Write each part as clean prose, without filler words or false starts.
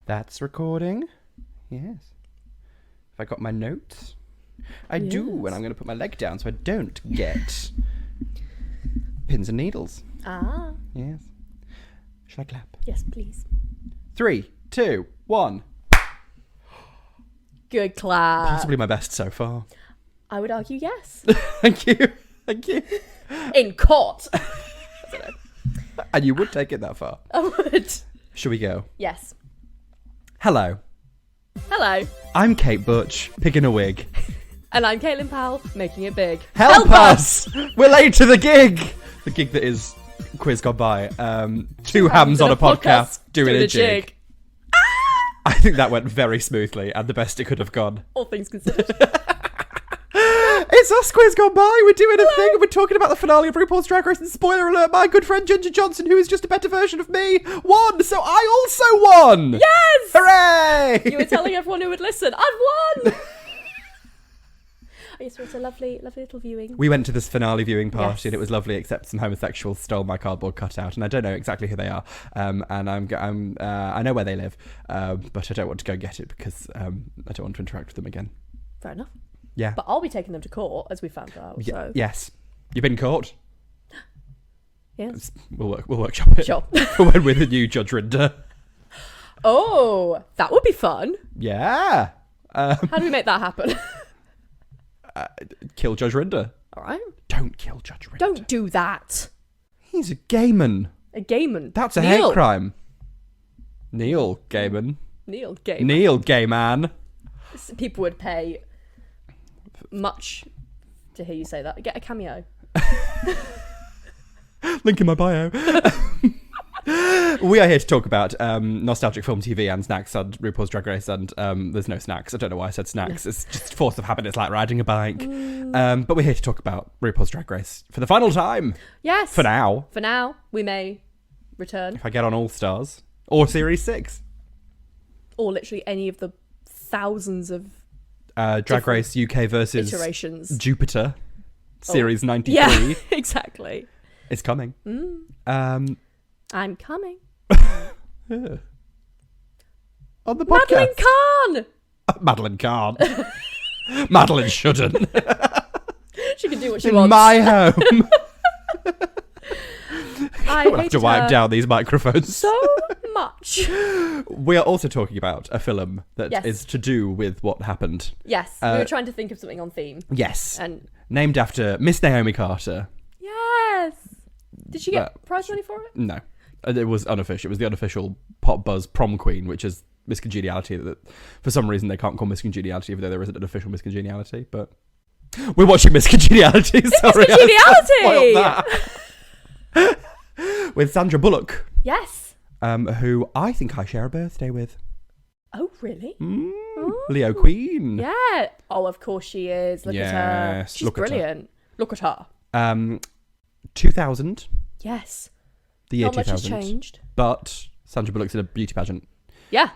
That's recording. Yes. Have I got my notes? I do, and I'm going to put my leg down so I don't get pins and needles. Ah. Yes. Shall I clap? Yes, please. 3, 2, 1. Good clap. Possibly my best so far. I would argue yes. Thank you. Thank you. In court. I don't know. And you would take it that far. I would. Shall we go? Yes. Hello. Hello. I'm Kate Butch, picking a wig. And I'm Caitlin Powell, making it big. Help us! We're late to the gig! The gig that is Quiz Gone By. Two hams on a podcast doing a jig. I think that went very smoothly and the best it could have gone. All things considered. It's us, Quiz Gone By. We're doing a thing and we're talking about the finale of RuPaul's Drag Race. And spoiler alert, my good friend Ginger Johnson, who is just a better version of me, won. So I also won. Yes! Hooray! You were telling everyone who would listen, I've won! Yes, it was a lovely, lovely little viewing. We went to this finale viewing party, Yes. and it was lovely, except some homosexuals stole my cardboard cutout, and I don't know exactly who they are. And I know where they live, but I don't want to go get it because I don't want to interact with them again. Fair enough. Yeah. But I'll be taking them to court, as we found out. So. Yes. You've been caught. Yes. We'll workshop it. Sure. For when we're the new Judge Rinder. Oh, that would be fun. Yeah. How do we make that happen? Kill Judge Rinder. All right. Don't kill Judge Rinder. Don't do that. He's a gay man. A gayman. That's a hate crime. Neil Gaiman. Neil Gaiman. Neil Gay Man. People would pay much to hear you say that. Get a cameo. Link in my bio. We are here to talk about nostalgic film, TV, and snacks, and RuPaul's Drag Race, and there's no snacks. I don't know why I said snacks. It's just force of habit. It's like riding a bike. But we're here to talk about RuPaul's Drag Race for the final time. Yes. For now. For now, we may return. If I get on All Stars. Or Series 6. Or literally any of the thousands of Drag Race UK versus iterations. Jupiter. Series 93. Yeah, exactly. It's coming. I'm coming. Yeah. On the podcast. Madeline Kahn! Madeline Kahn. Madeline shouldn't. She can do what she In wants. my home. I We'll have to wipe down these microphones. so much. We are also talking about a film that is Yes. to do with what happened. Yes, we were trying to think of something on theme. Yes. And Named after Miss Naomi Carter. yes. Did she get prize money for it? No. It was unofficial. It was the unofficial Pop Buzz prom queen, which is Miss Congeniality. That for some reason they can't call Miss Congeniality, even though there isn't an official Miss Congeniality. But we're watching Miss Congeniality. Sorry, Congeniality! I spoiled that. With Sandra Bullock. Yes. Who I think I share a birthday with. Oh, really? Leo Queen. Yeah. Oh, of course she is. Look at her. Yes, She's look at her. brilliant. Look at her. 2000. Yes. The year Not much 2000. has changed. But Sandra Bullock's in a beauty pageant. Yeah.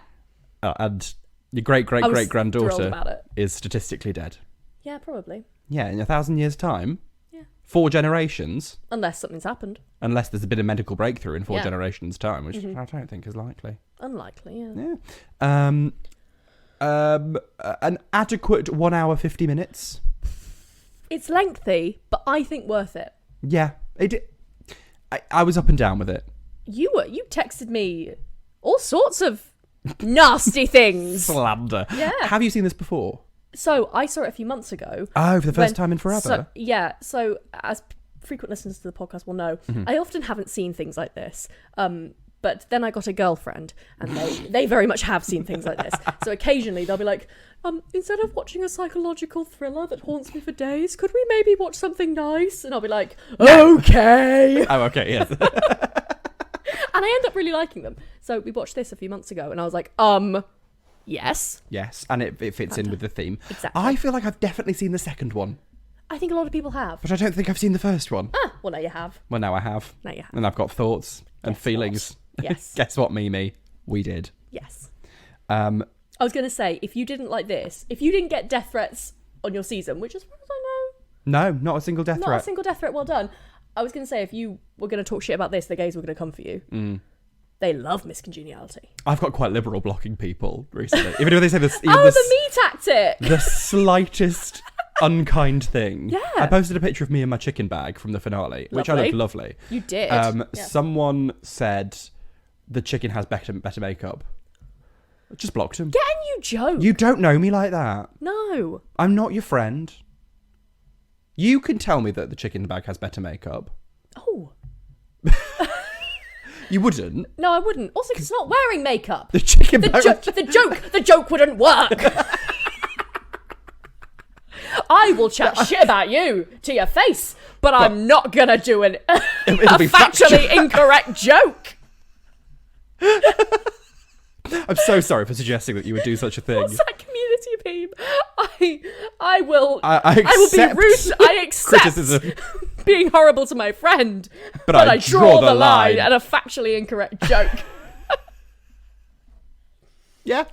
And your great thrilled granddaughter about it. is statistically dead. Yeah, probably. Yeah, in 1,000 years' time. Yeah. 4 generations. Unless something's happened. Unless there's been a medical breakthrough in 4 Yeah. generations' time, which I don't think is likely. Unlikely, yeah. Yeah. An adequate 1 hour 50 minutes. It's lengthy, but I think worth it. Yeah, I was up and down with it. You texted me all sorts of nasty things. Slander. Yeah. Have you seen this before? So I saw it a few months ago. Oh, for the first time in forever? So as frequent listeners to the podcast will know, I often haven't seen things like this. But then I got a girlfriend, and they very much have seen things like this. So occasionally they'll be like, instead of watching a psychological thriller that haunts me for days, could we maybe watch something nice? And I'll be like, okay. Oh, okay, yes. And I end up really liking them. So we watched this a few months ago, and I was like, yes. Yes, and it fits in with the theme. Exactly. I feel like I've definitely seen the second one, I think a lot of people have. but I don't think I've seen the first one. Well, now you have. Well, now I have. Now you have. And I've got thoughts and Guess feelings. what? Yes. Guess what, Mimi? We did. Yes. I I was going to say, if you didn't like this, if you didn't get death threats on your season, which as far as I No, not a single death know, threat. not a single death threat, well done. I was going to say, if you were going to talk shit about this, the gays were going to come for you. They love Miss Congeniality. I've got quite liberal blocking people recently. Even if they say this, even The me tactic. the slightest unkind thing. Yeah. I posted a picture of me in my chicken bag from the finale, which I looked lovely. You did. Yeah. Someone said the chicken has better makeup. I just blocked him. Get a new joke. You don't know me like that. No. I'm not your friend. You can tell me that the chicken bag has better makeup. Oh. You wouldn't. No, I wouldn't. Also, 'cause it's not wearing makeup. The chicken bag. The joke wouldn't work. I will chat shit about you to your face, but I'm not gonna do a factually incorrect joke. I'm so sorry for suggesting that you would do such a thing. What's that community meme? I will accept be rude. I accept criticism. being horrible to my friend, but I draw the line at a factually incorrect joke. Yeah.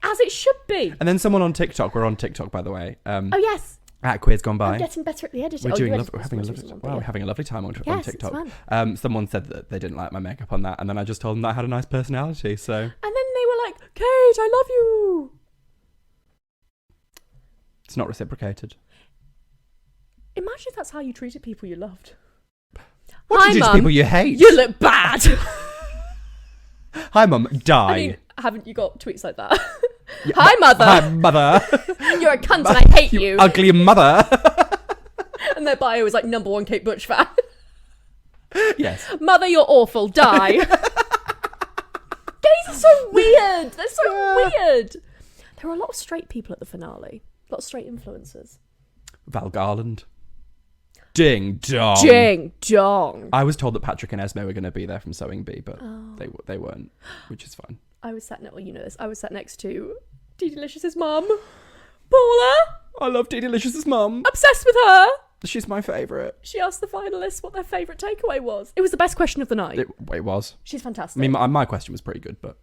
As it should be. And then someone on TikTok, we're on TikTok by the way. Oh yes. At Quiz Gone By. I'm getting better at the editing. We're having a lovely time on TikTok. It's fun. Someone said that they didn't like my makeup on that, and then I just told them that I had a nice personality. So. And then they were like, "Kate, I love you." It's not reciprocated. Imagine if that's how you treated people you loved. What do you do to people you hate? You look bad. Hi, Mum. Die. I mean, haven't you got tweets like that? Yeah, Hi, Mother. Hi, Mother. You're a cunt and I hate you. Ugly mother. And their bio is like #1 Kate Butch fan. Yes. Mother, you're awful. Die. Gays are so weird. They're so weird. There were a lot of straight people at the finale. A lot of straight influencers. Val Garland. Ding dong. Ding dong. I was told that Patrick and Esme were going to be there from Sewing Bee, but they weren't, which is fine. I was sat I was sat next to Dee Delicious's mum, Paula. I love Dee Delicious's mum. Obsessed with her. She's my favourite. She asked the finalists what their favourite takeaway was. It was the best question of the night. It was. She's fantastic. I mean, my question was pretty good, but...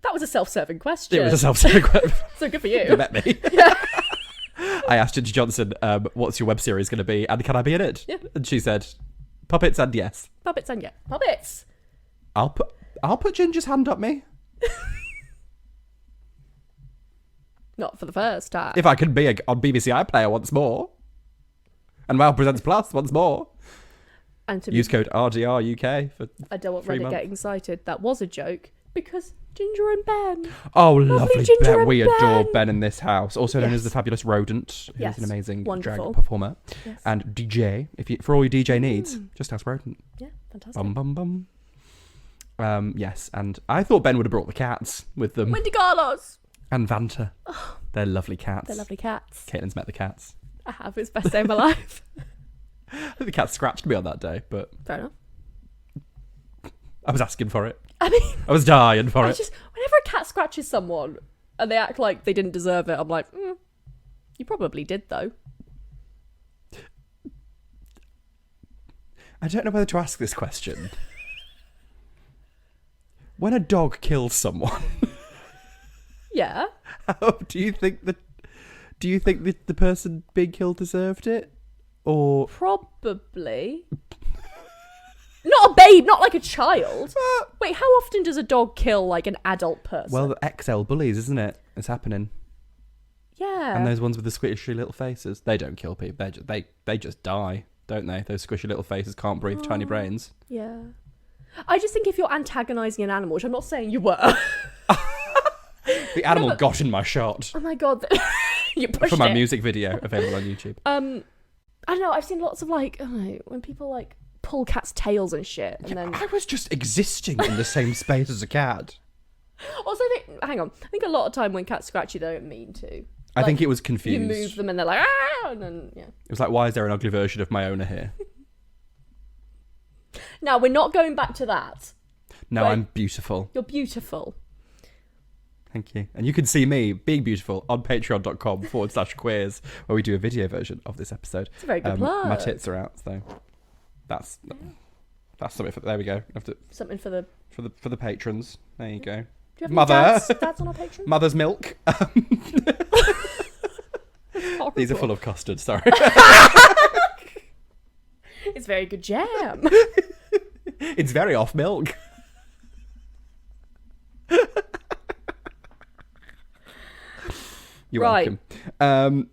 That was a self-serving question. It was a self-serving question. So good for you. You met me. Yeah. I asked Ginger Johnson, what's your web series going to be, and can I be in it? Yeah. And she said, puppets and yes. Puppets and yeah. Puppets. I'll put Ginger's hand up me. Not for the first time. If I can be on BBC iPlayer once more. And Wow Presents Plus once more. And to use code RDRUK for I don't want 3 Reddit months. getting cited. That was a joke because Ginger and Ben. Oh, lovely Ginger Ben. and We Ben. adore Ben in this house. Also known Yes. as the Fabulous Rodent, who's Yes. an amazing Wonderful. drag performer. Yes. And DJ. For all your DJ needs, just ask Rodent. Yeah, fantastic. Bum bum bum. Yes, and I thought Ben would have brought the cats with them. Wendy Carlos. And Vanta. They're lovely cats. They're lovely cats. Caitlin's met the cats. I have. It's best day of my life. I think the cat scratched me on that day, but Fair enough. I was asking for it. I mean, I was dying for it. Whenever a cat scratches someone and they act like they didn't deserve it, I'm like, you probably did though. I don't know whether to ask this question. When a dog kills someone, Yeah. do you think that the person being killed deserved it, or Probably. Not a babe, not like a child. Wait, how often does a dog kill like an adult person? well, the XL bullies, isn't it? It's happening. yeah. And those ones with the squishy little faces, they don't kill people. They just die, don't they? Those squishy little faces can't breathe tiny brains. Yeah. I just think if you're antagonising an animal, which I'm not saying you were. The animal got in my shot Oh my god. You pushed for my it. music video available on YouTube. I don't know, I've seen lots of like, I don't know, when people like pull cats' tails and shit, and then I was just existing in the same space as a cat. also hang on, I think a lot of time when cats scratch you, they don't mean to. I Like, think it was confused. You move them and they're like, ah, and then yeah. It was like, why is there an ugly version of my owner here? Now we're not going back to that. No, Right. I'm beautiful. You're beautiful. Thank you. And you can see me being beautiful on patreon.com/queers, where we do a video version of this episode. It's a very good plug. My tits are out, so that's something for. There we go. Something for the. For the patrons. There you go. Do you have Mother. Any dads on our Patreon? Mother's milk. Horrible. These are full of custard. Sorry. It's very good jam. It's very off milk. You're Right. welcome.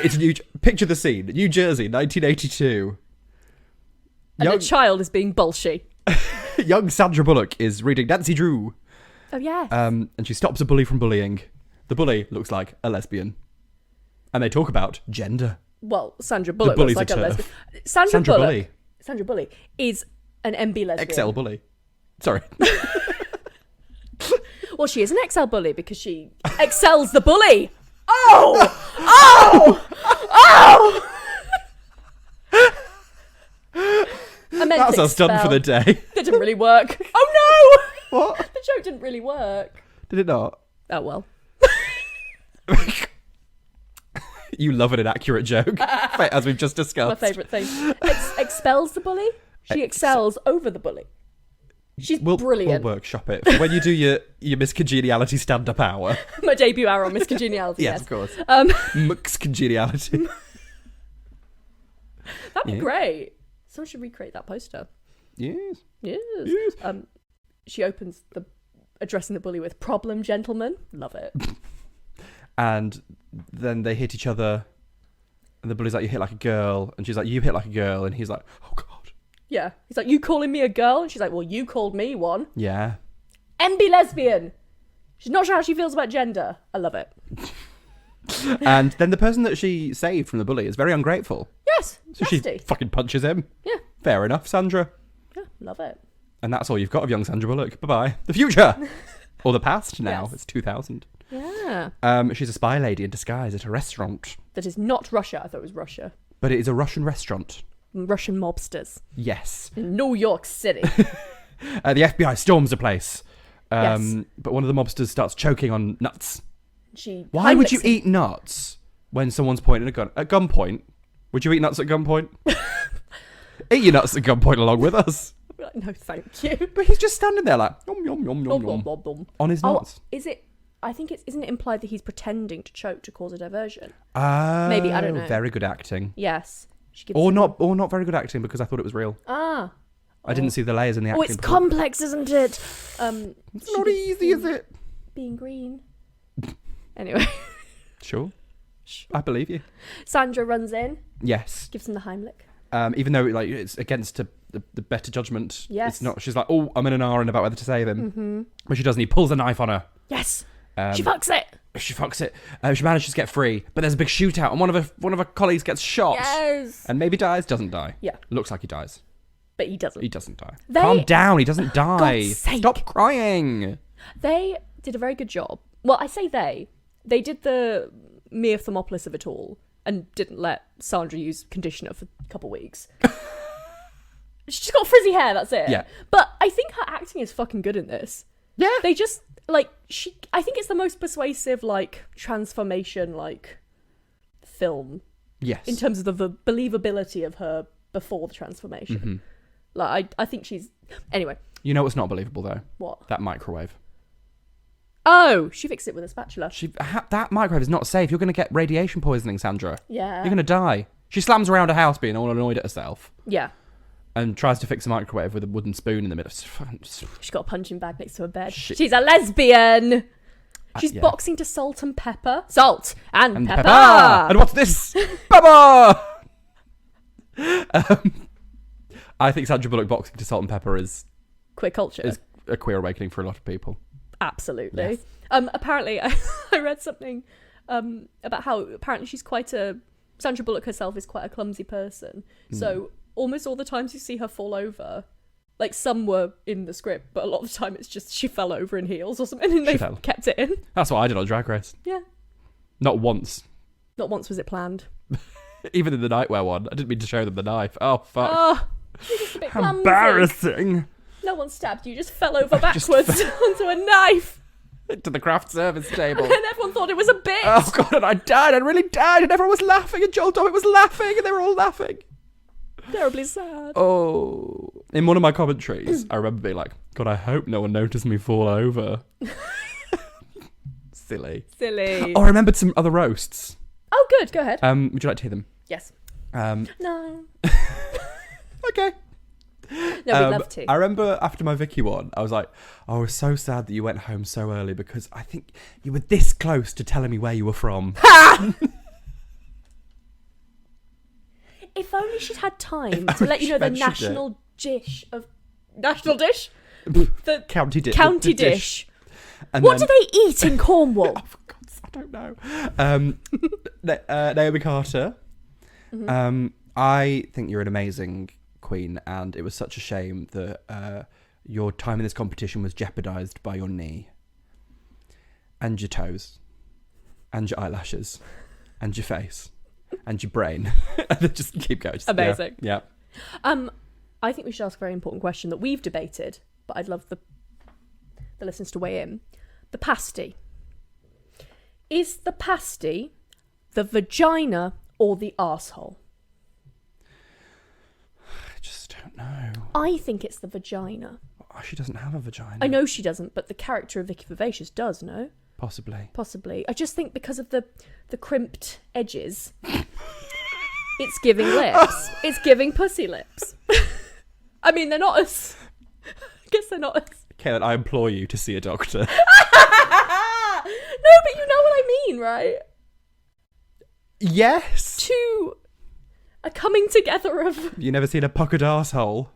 It's picture the scene. New Jersey, 1982. And a child is being bolshy. Young Sandra Bullock is reading Nancy Drew. Oh, yes. And she stops a bully from bullying. The bully looks like a lesbian. And they talk about gender. Well, Sandra Bullock bully's looks like a a turf. lesbian. Sandra Bullock. Bully. Sandra Bullock is an MB lesbian. XL bully. Sorry. Well, she is an XL bully because she excels the bully. Oh! Oh! Oh! I meant That's us done for the day. That didn't really work. Oh no! What? The joke didn't really work. Did it not? Oh well. You love an inaccurate joke, as we've just discussed. My favourite thing. Expels the bully. She excels over the bully. She's brilliant. We'll workshop it. For when you do your Miss Congeniality stand-up hour. My debut hour on Miss Congeniality. Yes, of course. Miss Congeniality. That'd be great. Someone should recreate that poster. Yes. Yes. She opens addressing the bully with "problem, gentlemen." Love it. And then they hit each other. And the bully's like, "You hit like a girl," and she's like, "You hit like a girl," and he's like, "Oh God." Yeah. He's like, "You calling me a girl?" And she's like, "Well, you called me one." Yeah. MB lesbian. She's not sure how she feels about gender. I love it. And then the person that she saved from the bully is very ungrateful. Yes. So nasty. she fucking punches him. Yeah. Fair enough, Sandra. Yeah. Love it. And that's all you've got of young Sandra Bullock. Bye-bye. The future. Or the past now. Yes. It's 2000. Yeah. She's a spy lady in disguise at a restaurant. That is not Russia. I thought it was Russia. But it is a Russian restaurant. Russian mobsters. Yes. In New York City. The FBI storms the place. Yes. But one of the mobsters starts choking on nuts. Why would you eat nuts when someone's pointing a gun? At gunpoint? Would you eat nuts at gunpoint? Eat your nuts at gunpoint along with us. No, thank you. But he's just standing there like, yum, yum, yum, yum, Nom, yum, nom, nom. on his nuts. Is it? I think isn't it implied that he's pretending to choke to cause a diversion? Maybe, I don't know. Very good acting. Yes. Or not very good acting because I thought it was real. Ah. I didn't see the layers in the acting. Oh, it's complex, isn't it? It's not easy, is it? Being green. Anyway. Sure. I believe you. Sandra runs in. Yes. Gives him the Heimlich. Even though it's against the better judgment. Yes. It's not. She's like, oh, I'm in an R about whether to save him. Mm-hmm. But she doesn't. He pulls a knife on her. Yes. She fucks it. She fucks it. She manages to get free, but there's a big shootout, and one of her colleagues gets shot. Yes. And maybe dies. Doesn't die. Yeah. Looks like he dies. But he doesn't. He doesn't die. They- Calm down. He doesn't die. God's sake. Stop crying. They did a very good job. Well, I say they. They did the mere Thermopolis of it all and didn't let Sandra use conditioner for a couple weeks. She's got frizzy hair, that's it. Yeah. But I think her acting is fucking good in this. Yeah. They just, I think it's the most persuasive, transformation, film. Yes. In terms of the believability of her before the transformation. Mm-hmm. I think she's... Anyway. You know what's not believable, though? What? That microwave. Oh, she fixed it with a spatula. That microwave is not safe. You're going to get radiation poisoning, Sandra. Yeah. You're going to die. She slams around a house being all annoyed at herself. Yeah. And tries to fix a microwave with a wooden spoon in the middle. She's got a punching bag next to her bed. She's a lesbian. She's boxing to salt and pepper. Salt and pepper. And what's this? Pepper! I think Sandra Bullock boxing to salt and pepper is... Queer culture. Is a queer awakening for a lot of people. Absolutely. Yes. Apparently, I read something about how apparently Sandra Bullock herself is quite a clumsy person. So almost all the times you see her fall over, some were in the script, but a lot of the time it's just she fell over in heels or something and they kept it in. That's what I did on Drag Race. Yeah. Not once. Not once was it planned. Even in the nightwear one, I didn't mean to show them the knife. Oh, fuck. Oh, you're just a bit clumsy. Embarrassing. No one stabbed you, just fell over backwards onto a knife. To the craft service table. And everyone thought it was a bit. Oh, God, and I died. I really died. And everyone was laughing. And Joel Dommett was laughing. And they were all laughing. Terribly sad. Oh. In one of my commentaries, I remember being like, God, I hope no one noticed me fall over. Silly. Oh, I remembered some other roasts. Oh, good. Go ahead. Would you like to hear them? Yes. No. Okay. No, we'd love to. I remember after my Vicky one, I was like, I was so sad that you went home so early because I think you were this close to telling me where you were from. If only she'd had time to let you know the national dish of... National dish? The County dish. County the dish. And What then, do they eat in Cornwall? oh, for God's sake, I don't know. Naomi Carter. I think you're an amazing queen, and it was such a shame that your time in this competition was jeopardised by your knee and your toes and your eyelashes and your face and your brain. And then just keep going. Just, Amazing. Yeah. I think we should ask a very important question that we've debated, but I'd love the listeners to weigh in. The pasty. Is the pasty the vagina or the arsehole? I just don't know. I think it's the vagina. Oh, she doesn't have a vagina. I know she doesn't, but the character of Vicky Vivacious does, no? Possibly. I just think because of the crimped edges, it's giving lips. It's giving pussy lips. I mean, they're not as... I guess they're not as... Caitlin, I implore you to see a doctor. No, but you know what I mean, right? Yes. A coming together of... You never seen a puckered arsehole?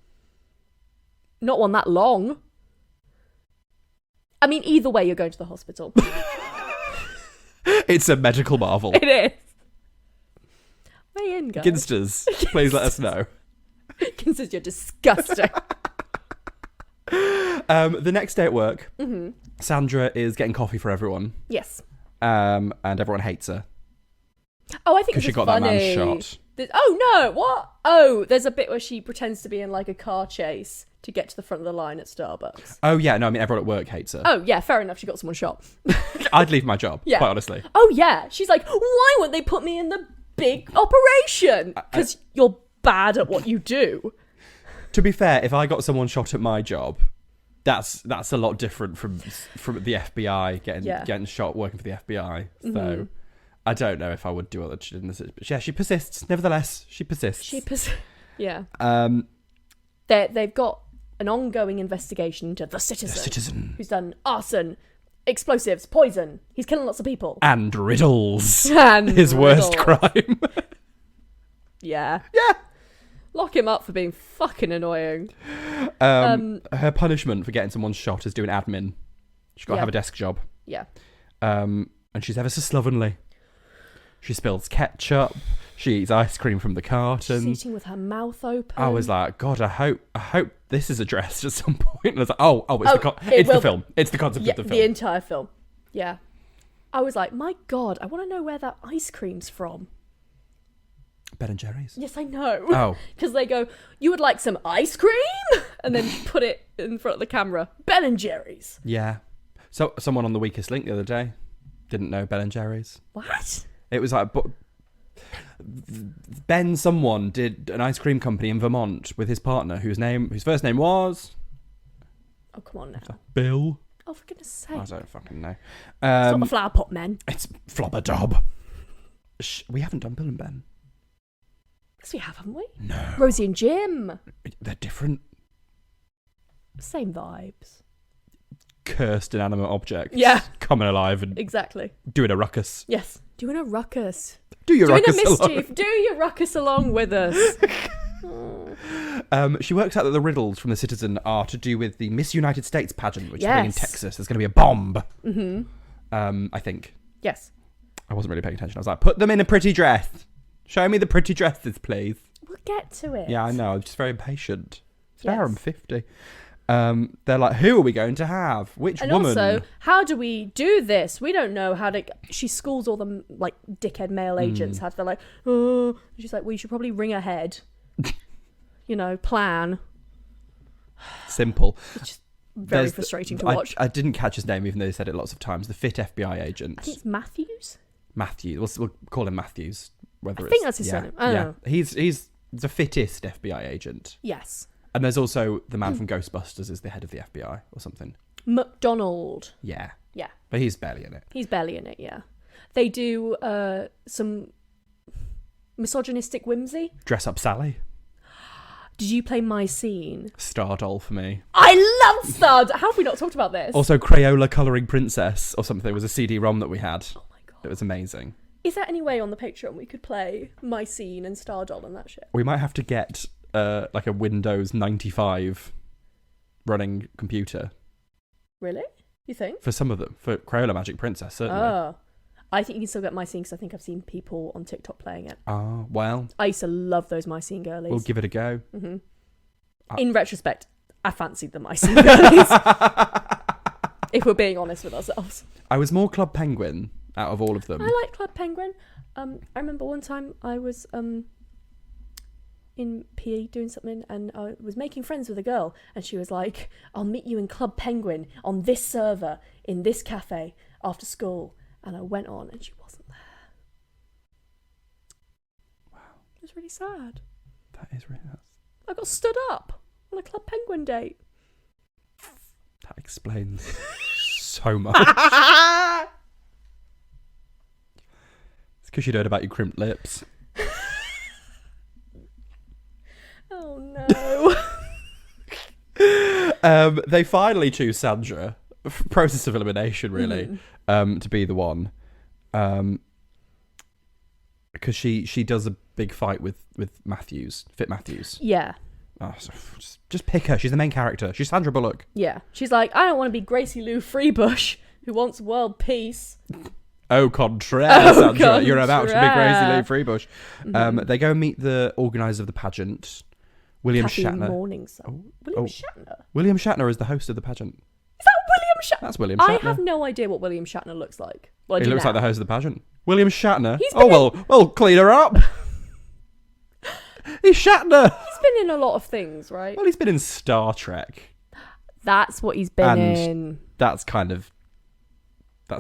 Not one that long. I mean, either way, you're going to the hospital. It's a medical marvel. It is. Weigh in, guys. Ginsters, please let us know. Ginsters, you're disgusting. The next day at work, Sandra is getting coffee for everyone. Yes. And everyone hates her. Oh, I think because she got funny. that man shot. Oh, no, what? Oh, there's a bit where she pretends to be in like a car chase to get to the front of the line at Starbucks. Oh, yeah, no, I mean, everyone at work hates her. Oh, yeah, fair enough, she got someone shot. I'd leave my job, Yeah. quite honestly. Oh, yeah, she's like, why won't they put me in the big operation? Because you're bad at what you do. To be fair, if I got someone shot at my job, that's a lot different from the FBI getting shot working for the FBI. So I don't know if I would do what she did in this. But yeah, she persists. Nevertheless, she persists. Yeah. They've got an ongoing investigation into the citizen who's done arson, explosives, poison. He's killing lots of people. And riddles. And his worst crime. Yeah. Yeah. Lock him up for being fucking annoying. Her punishment for getting someone shot is doing admin. She's got to have a desk job. Yeah. And she's ever so slovenly. She spills ketchup. She eats ice cream from the carton. She's eating with her mouth open. I was like, God, I hope this is addressed at some point. And I was like, it's the film. It's the concept of the film. The entire film. Yeah. I was like, my God, I want to know where that ice cream's from. Ben & Jerry's. Yes, I know. Oh. Because they go, you would like some ice cream? And then put it in front of the camera. Ben & Jerry's. Yeah. So someone on The Weakest Link the other day didn't know Ben & Jerry's. What? It was like... someone did an ice cream company in Vermont with his partner whose first name was... Oh, come on now. Bill? Oh, for goodness sake. I don't fucking know. It's not the Flower Pot Men. It's Flobberdob. We haven't done Bill and Ben. Yes, we have, haven't we? No. Rosie and Jim. They're different. Same vibes. Cursed inanimate objects. Yeah. Coming alive and Exactly. doing a ruckus. Yes. Doing a ruckus. Doing a mischief. Along. Do your ruckus along with us. She works out that the riddles from the Citizen are to do with the Miss United States pageant, which is being in Texas. There's going to be a bomb. I think. Yes. I wasn't really paying attention. I was like, put them in a pretty dress. Show me the pretty dresses, please. We'll get to it. Yeah, I know. I'm just very impatient. It's Yes. now I'm 50. They're like, who are we going to have? Which woman? And also, how do we do this? We don't know how to... She schools all the, like, dickhead male agents how to... They're like, oh... She's like, well, you should probably ring ahead. Plan. Simple. It's just very frustrating to watch. I didn't catch his name, even though they said it lots of times. The fit FBI agent. I think it's Matthews? Matthews. We'll call him Matthews. I think that's his surname. I don't know. He's the fittest FBI agent. Yes. And there's also the man from Ghostbusters is the head of the FBI or something. McDonald. Yeah. Yeah. But he's barely in it. He's barely in it, yeah. They do some misogynistic whimsy. Dress Up Sally. Did you play My Scene? Star Doll for me. I love Star Doll. How have we not talked about this? Also, Crayola Colouring Princess or something was a CD-ROM that we had. Oh my god. It was amazing. Is there any way on the Patreon we could play My Scene and Star Doll and that shit? We might have to get like a Windows 95 running computer. Really? You think? For some of them. For Crayola Magic Princess, certainly. Oh. I think you can still get My Scene because I think I've seen people on TikTok playing it. Oh, well. I used to love those My Scene girlies. We'll give it a go. Mm-hmm. In retrospect, I fancied the My Scene girlies. If we're being honest with ourselves. I was more Club Penguin out of all of them. I like Club Penguin. I remember one time I was in PE doing something and I was making friends with a girl and she was like, I'll meet you in Club Penguin on this server in this cafe after school. And I went on and she wasn't there. Wow. It was really sad. That is really nice. I got stood up on a Club Penguin date. That explains so much. It's because you'd heard about your crimped lips. Oh no. They finally choose Sandra. Process of elimination, really, to be the one. Because she does a big fight with Matthews, Fit Matthews. Yeah. Oh, so just pick her. She's the main character. She's Sandra Bullock. Yeah. She's like, I don't want to be Gracie Lou Freebush, who wants world peace. Au contraire, Sandra. Contraire. You're about to be Gracie Lou Freebush. They go and meet the organiser of the pageant, William Kathy Shatner. Morningside. William Shatner? William Shatner is the host of the pageant. Is that William Shatner? That's William Shatner. I have no idea what William Shatner looks like. Well, He looks like the host of the pageant. William Shatner. He's been well, clean her up. He's Shatner. He's been in a lot of things, right? Well, he's been in Star Trek. That's what he's been And in. That's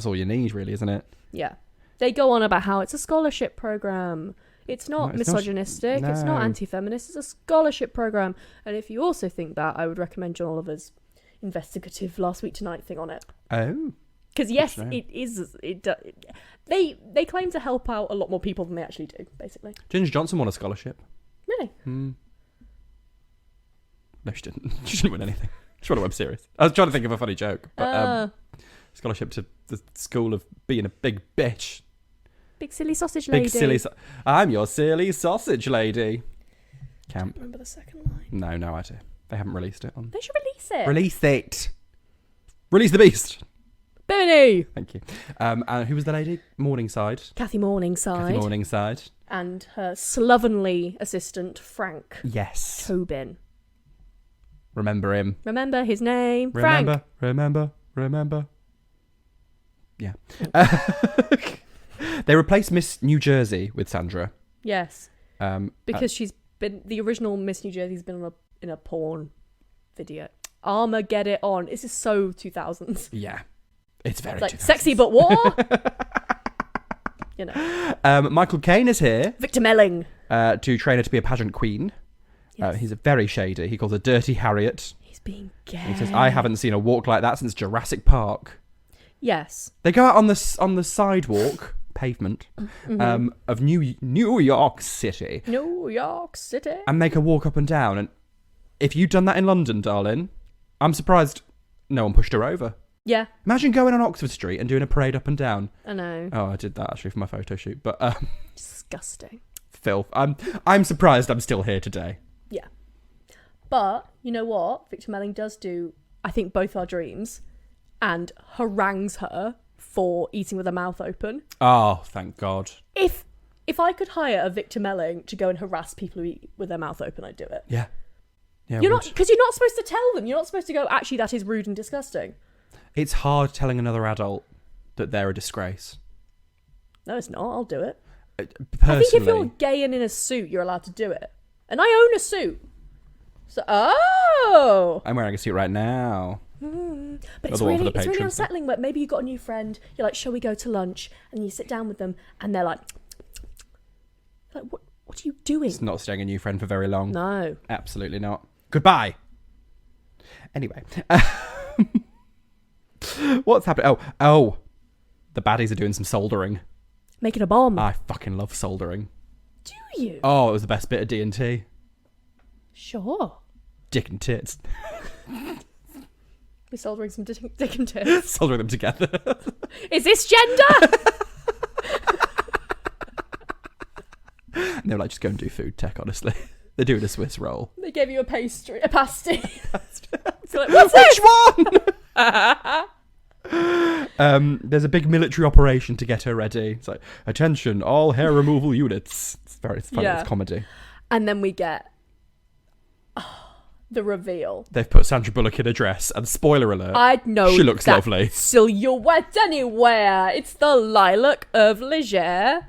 all you need, really, isn't it? Yeah. They go on about how it's a scholarship program. It's not No, it's not. misogynistic. It's not No. anti-feminist. It's a scholarship program. And if you also think that, I would recommend John Oliver's investigative Last Week Tonight thing on it. Oh. Because yes, Good to know. it is. They claim to help out a lot more people than they actually do. Basically. Ginger Johnson won a scholarship. Really? No, she didn't. She didn't win anything. She won a web series. I was trying to think of a funny joke. But scholarship to the school of being a big bitch. Big silly sausage lady. Big silly. I'm your silly sausage lady. Camp. Remember the second line? No idea. They haven't released it on. They should release it. Release it. Release the beast. Benny. Thank you. And who was the lady? Morningside. Kathy Morningside. Kathy Morningside. And her slovenly assistant, Frank Yes. Tobin. Remember him. Remember his name? Remember. Frank. Remember. Yeah. They replaced Miss New Jersey with Sandra. Yes. Because she's been... The original Miss New Jersey's been in a porn video. Armageddon. This is so 2000s. Yeah. It's very It's like 2000s. sexy but war. You know. Michael Caine is here Victor Melling. to train her to be a pageant queen. Yes. He's a very shady. He calls her Dirty Harriet. He's being gay. He says, I haven't seen a walk like that since Jurassic Park. Yes. They go out on the sidewalk, pavement, of New York City. New York City. And make her walk up and down. And if you'd done that in London, darling, I'm surprised no one pushed her over. Yeah. Imagine going on Oxford Street and doing a parade up and down. I know. Oh, I did that actually for my photo shoot. But Disgusting. filth. I'm surprised I'm still here today. Yeah. But, you know what? Victor Melling does do, I think, both our dreams and harangues her for eating with her mouth open. Oh, thank God. If I could hire a Victor Melling to go and harass people who eat with their mouth open, I'd do it. Yeah. Yeah. You're not, because you're not supposed to tell them. You're not supposed to go, actually, that is rude and disgusting. It's hard telling another adult that they're a disgrace. No, it's not. I'll do it. Personally, I think if you're gay and in a suit, you're allowed to do it. And I own a suit. So, I'm wearing a suit right now. But it's Other one for really, the it's really patrons. unsettling. But maybe you got a new friend. You're like, shall we go to lunch? And you sit down with them, and they're like, what are you doing? It's not staying a new friend for very long. No. Absolutely not. Goodbye. Anyway. What's happening? Oh. The baddies are doing some soldering. Making a bomb. I fucking love soldering. Do you? Oh, it was the best bit of D&T. Sure. Dick and tits. We're soldering some dick and tits. Soldering them together. Is this gender? And they were like, just go and do food tech, honestly. They're doing a Swiss roll. They gave you a pasty. So like, what's Which one? There's a big military operation to get her ready. It's like, attention, all hair removal units. It's funny. Yeah. It's comedy. And then we get the reveal. They've put Sandra Bullock in a dress, and spoiler alert, I know she looks lovely. Silhouette anywhere. It's the Lilac of Leger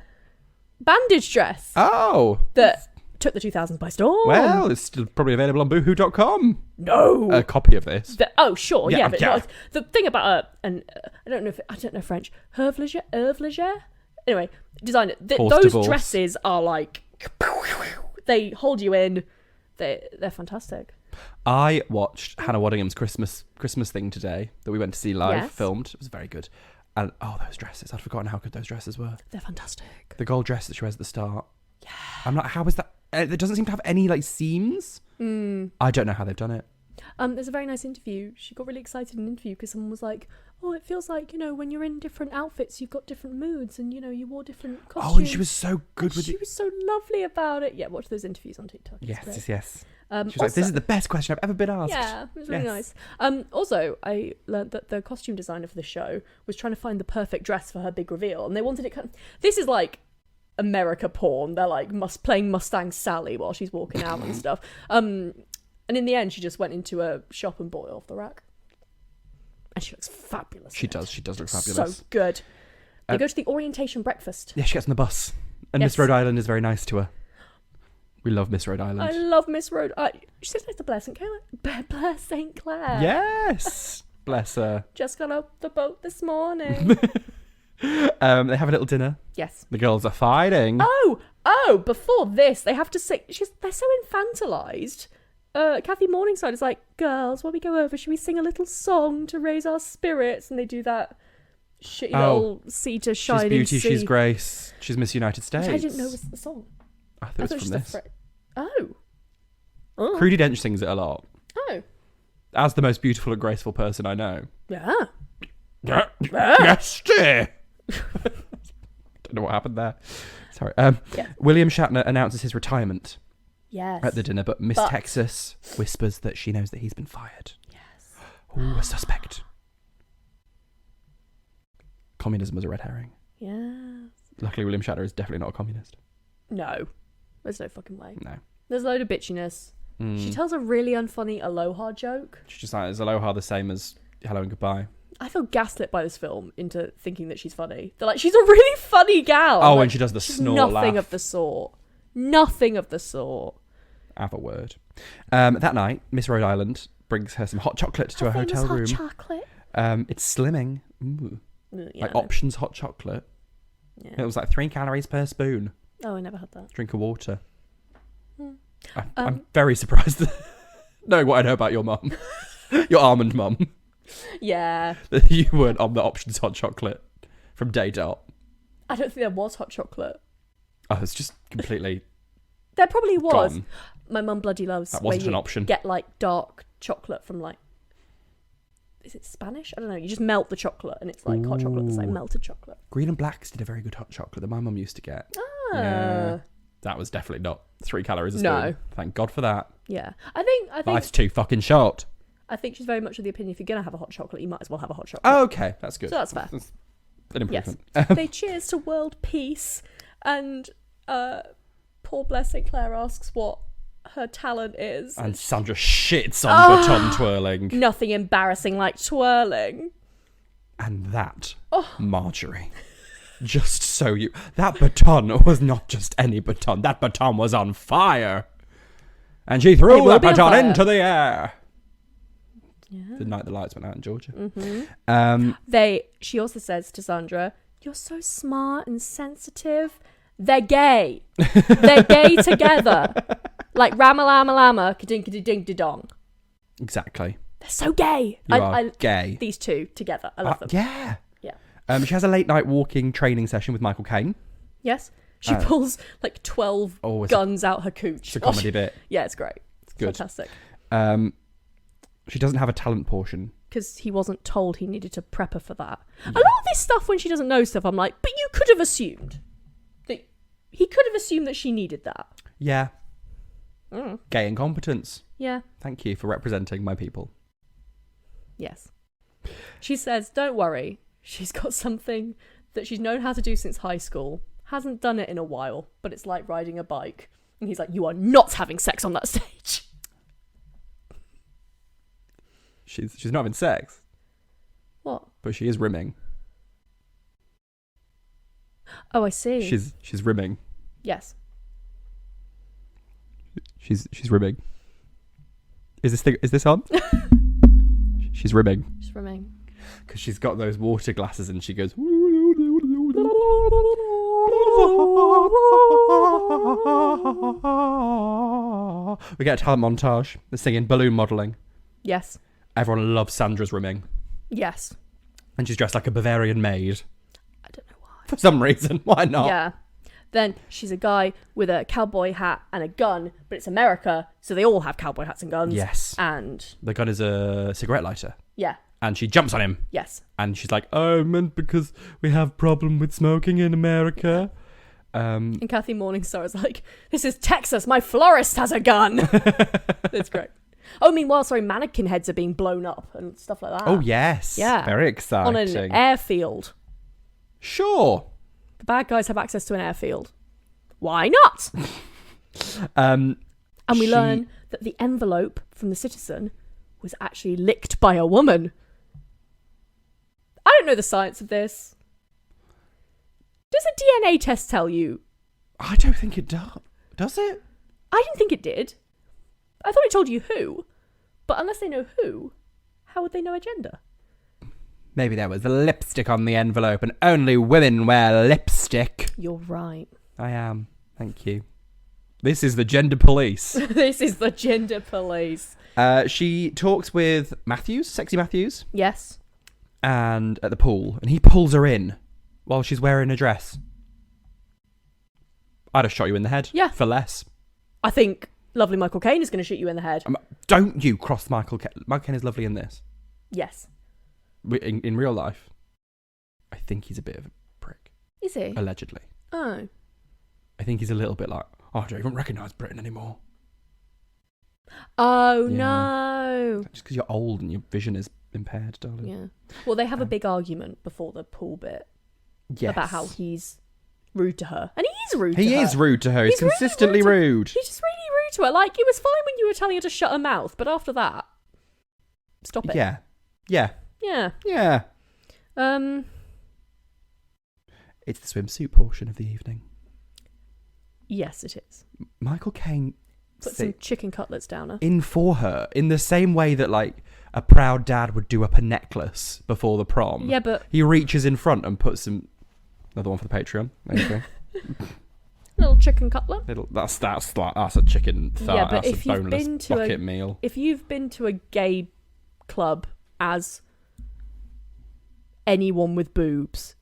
bandage dress. Oh. That took the 2000s by storm. Well, it's still probably available on boohoo.com. No. A copy of this. Sure, yeah. But no, the thing about I don't know French. Herve Leger? Anyway, designer. Those dresses are like, they hold you in. They're fantastic. I watched Hannah Waddingham's Christmas thing today that we went to see live, filmed. It was very good. And those dresses. I'd forgotten how good those dresses were. They're fantastic. The gold dress that she wears at the start. Yeah. I'm like, how is that? It doesn't seem to have any like seams. I don't know how they've done it. There's a very nice interview. She got really excited in an interview because someone was like, oh, it feels like, when you're in different outfits, you've got different moods and, you wore different costumes. Oh, and she was so good with it. She was so lovely about it. Yeah, watch those interviews on TikTok. Yes. She was also like, this is the best question I've ever been asked. Yeah, it was really nice. Also, I learned that the costume designer for the show was trying to find the perfect dress for her big reveal. And they wanted it this is like America porn. They're like playing Mustang Sally while she's walking out and stuff. And in the end, she just went into a shop and bought it off the rack. And she looks fabulous. She does look fabulous. So good. They go to the orientation breakfast. Yeah, she gets on the bus. And Miss Rhode Island is very nice to her. We love Miss Rhode Island. I love Miss Rhode Island. She sits next to Blair St. Clair. Yes. Bless her. Just got off the boat this morning. They have a little dinner. Yes. The girls are fighting. Oh, before this, they have to sing. They're so infantilized. Kathy Morningside is like, girls, when we go over, should we sing a little song to raise our spirits? And they do that shitty little sea to shining sea. She's beauty, she's grace, she's Miss United States. Which I didn't know was the song. I thought it was from this. Oh. Crudy Dench sings it a lot. Oh. As the most beautiful and graceful person I know. Yeah. Yes, dear. Don't know what happened there. Sorry. William Shatner announces his retirement. Yes. At the dinner, but Miss Texas whispers that she knows that he's been fired. Yes. Ooh, a suspect. Communism was a red herring. Yeah. Luckily, William Shatner is definitely not a communist. No. There's no fucking way. No. There's a load of bitchiness. She tells a really unfunny aloha joke. She's just like, is aloha the same as hello and goodbye? I feel gaslit by this film into thinking that she's funny. They're like, she's a really funny gal. Oh, and she does the snort laugh. Nothing of the sort. Nothing of the sort. Have a word. That night, Miss Rhode Island brings her some hot chocolate to her hotel room. Hot chocolate. It's slimming. Ooh. Yeah, Options hot chocolate. Yeah. It was like 3 calories per spoon. Oh, I never had that. Drink of water. I'm very surprised knowing what I know about your mum. Your almond mum. Yeah. That you weren't on the Options hot chocolate from day dot. I don't think there was hot chocolate. Oh, it's just completely... There probably was. Gone. My mum bloody loves that wasn't an option. Get like dark chocolate from like, is it Spanish? I don't know. You just melt the chocolate and it's like hot chocolate that's like melted chocolate. Green and Blacks did a very good hot chocolate that my mum used to get. Ah. Yeah. That was definitely not 3 calories a spoon. No. Thank God for that. Yeah. I think Life's too fucking short. I think she's very much of the opinion if you're going to have a hot chocolate, you might as well have a hot chocolate. Oh, okay. That's good. So that's fair. That's an improvement. Yes. They cheers to world peace and poor Blair St. Clair asks what her talent is. And Sandra shits on baton twirling. Nothing embarrassing like twirling. And that, Marjorie, just so you... That baton was not just any baton. That baton was on fire. And she threw that baton into the air. Yeah. The night the lights went out in Georgia. Mm-hmm. She also says to Sandra, "You're so smart and sensitive." They're gay. They're gay together. Like Ramalama Kadink-a-ding-dong. Exactly. They're so gay. You are gay. These two together. I love them. Yeah. Yeah. She has a late night walking training session with Michael Caine. Yes. She pulls like 12 guns out her cooch. It's a comedy bit. Yeah, it's great. Good. Fantastic. She doesn't have a talent portion. Because he wasn't told he needed to prep her for that. Yeah. A lot of this stuff, when she doesn't know stuff, I'm like, but you could have assumed. That he could have assumed that she needed that. Yeah. Gay incompetence. Yeah. Thank you for representing my people. Yes. She says, don't worry. She's got something that she's known how to do since high school. Hasn't done it in a while, but it's like riding a bike. And he's like, you are not having sex on that stage. She's not having sex. What? But she is rimming. Oh, I see. She's rimming. Yes. She's rimming. Is this on? She's rimming. She's rimming. Because she's got those water glasses and she goes. We get a talent montage. They're singing balloon modelling. Yes. Everyone loves Sandra's rimming. Yes. And she's dressed like a Bavarian maid. I don't know why. For some reason. Why not? Yeah. Then she's a guy with a cowboy hat and a gun, but it's America, so they all have cowboy hats and guns. Yes. And the gun is a cigarette lighter. yeah. And she jumps on him. Yes. And she's like, oh, I meant because we have problem with smoking in America. And Kathy Morningstar is like, this is Texas, my florist has a gun. That's great. Oh, meanwhile, mannequin heads are being blown up and stuff like that. Oh, yes. Yeah. Very exciting. On an airfield. Sure. The bad guys have access to an airfield. Why not? And we learn that the envelope from the citizen was actually licked by a woman. I don't know the science of this. Does a DNA test tell you? I don't think it does. Does it? I didn't think it did. I thought it told you who. But unless they know who, how would they know a gender? Maybe there was lipstick on the envelope and only women wear lipstick. You're right. I am. Thank you. This is the gender police. This is the gender police. She talks with Matthews, Sexy Matthews. Yes. And at the pool. And he pulls her in while she's wearing a dress. I'd have shot you in the head. Yeah. For less. I think lovely Michael Caine is going to shoot you in the head. Don't you cross Michael Caine. Michael Caine is lovely in this. Yes. In real life, I think he's a bit of a prick. Is he? Allegedly. Oh. I think he's a little bit like, oh, I don't even recognise Britain anymore. Oh, Yeah. no. Just because you're old and your vision is impaired, darling. Yeah. Well, they have a big argument before the pool bit. Yes. About how he's rude to her. And he is rude to her. He is rude to her. He's consistently really rude. He's just really rude to her. Like, it was fine when you were telling her to shut her mouth, but after that, stop it. Yeah. Yeah. Yeah. Yeah. It's the swimsuit portion of the evening. Yes, it is. Michael Caine Put some chicken cutlets down her. in for her in the same way that like a proud dad would do up a necklace before the prom. Yeah, but He reaches in front and puts some. Another one for the Patreon. There you go. little chicken cutlet. That's a chicken. Yeah, but that's if a you've boneless been to bucket meal. If you've been to a gay club as anyone with boobs,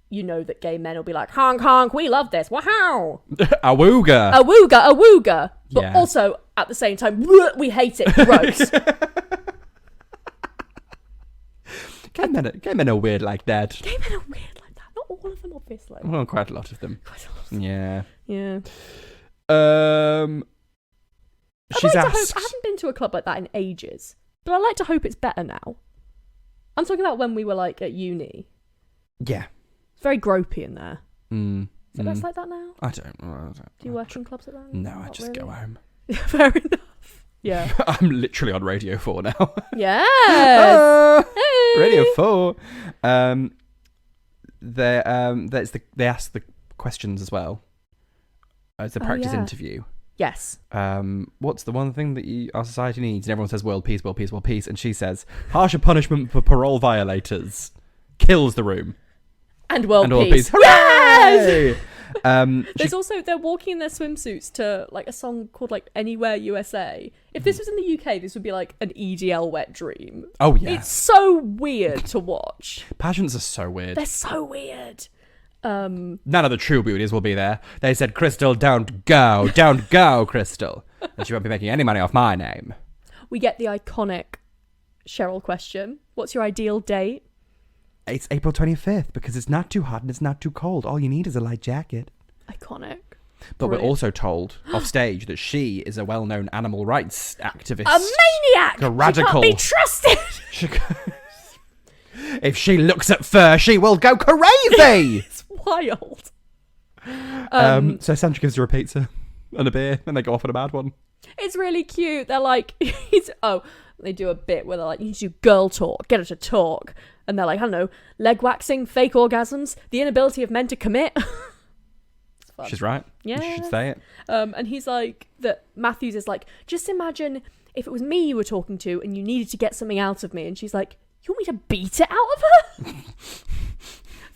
you know that gay men will be like, honk honk, we love this, wow, Awooga. awooga, but Yeah. also at the same time, we hate it, gross. Gay men are weird like that. Gay men are weird like that. Not all of them, obviously. Well, quite a lot of them. Yeah. Yeah. She's I asked. haven't been to a club like that in ages, but I like to hope it's better now. I'm talking about when we were like at uni. Yeah. It's very gropey in there. Mm. Is it less like that now? I don't know. Do you work in clubs like that? No, I Not just really. go home. Fair enough. Yeah. I'm literally on Radio 4 now. Yes. Hey. Radio 4. They ask the questions as well. It's a practice interview. Yes. What's the one thing that our society needs? And everyone says world peace, world peace, world peace. And she says, harsher punishment for parole violators kills the room. And world peace. Hooray! There's also, they're walking in their swimsuits to like a song called like Anywhere USA. If this was in the UK, this would be like an EDL wet dream. Oh, yeah. It's so weird to watch. Pageants are so weird. They're so weird. None of the true beauties will be there. They said, Crystal, don't go, Crystal. and she won't be making any money off my name. We get the iconic Cheryl question. What's your ideal date? It's April 25th because it's not too hot and it's not too cold. All you need is a light jacket. Iconic. But Brilliant. we're also told off stage that she is a well-known animal rights activist. A maniac! A radical. She can't be trusted! If she looks at fur, she will go crazy! It's wild. So Sandra gives her a pizza and a beer and they go off on a bad one. It's really cute. They're like, they do a bit where they're like, you need to do girl talk, get her to talk. And they're like, I don't know, leg waxing, fake orgasms, the inability of men to commit. She's right. Yeah. You should say it. And he's like, that Matthews is like, just imagine if it was me you were talking to and you needed to get something out of me. And she's like, you want me to beat it out of her?